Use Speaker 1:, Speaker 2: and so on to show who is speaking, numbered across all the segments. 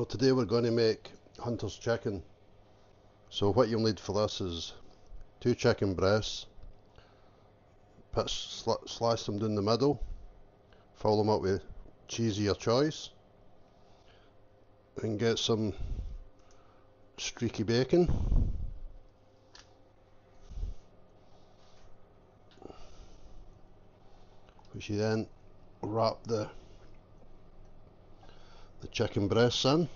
Speaker 1: So today we're going to make hunter's chicken. So what you'll need for this is 2 chicken breasts, slice them down the middle, fill them up with cheese of your choice, and get some streaky bacon, which you then wrap the chicken breasts in.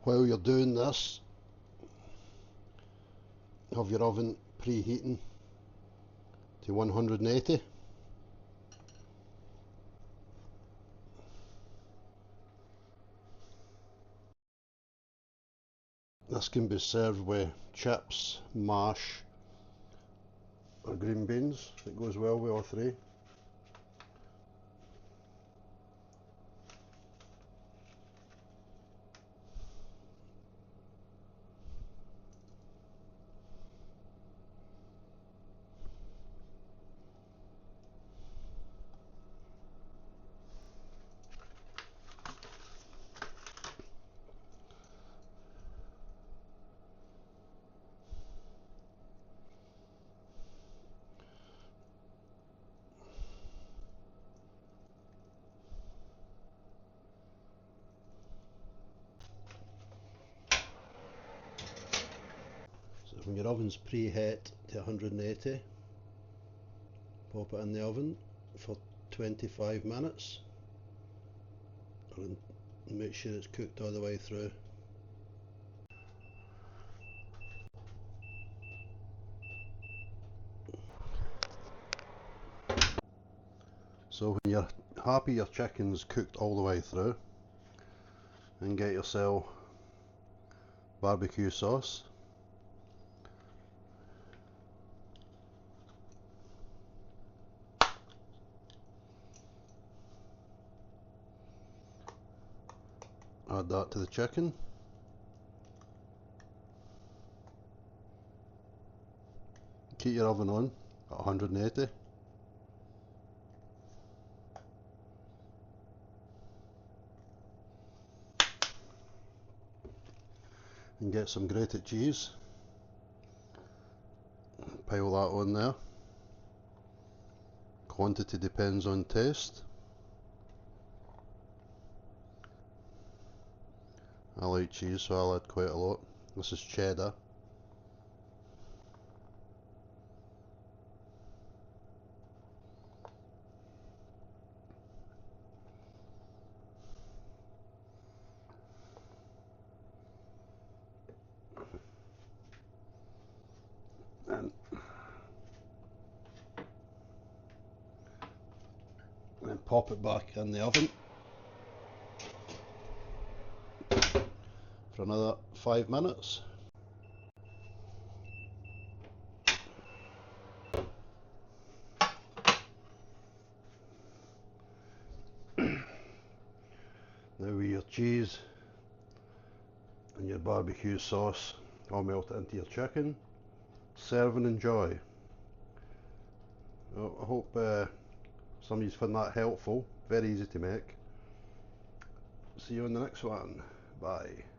Speaker 1: While you're doing this, have your oven preheating to 180. This can be served with chips, mash, or green beans. It goes well with all three. So when your oven's preheat to 180, pop it in the oven for 25 minutes and make sure it's cooked all the way through. So when you're happy your chicken's cooked all the way through, then get yourself barbecue sauce. Add that to the chicken. Keep your oven on at 180. And get some grated cheese. Pile that on there. Quantity depends on taste. I like cheese, so I'll add quite a lot. This is cheddar. And then pop it back in the oven for another 5 minutes. Now with your cheese and your barbecue sauce all melted into your chicken, serve and enjoy. Well, I hope some of you found that helpful. Very easy to make. See you in the next one. Bye.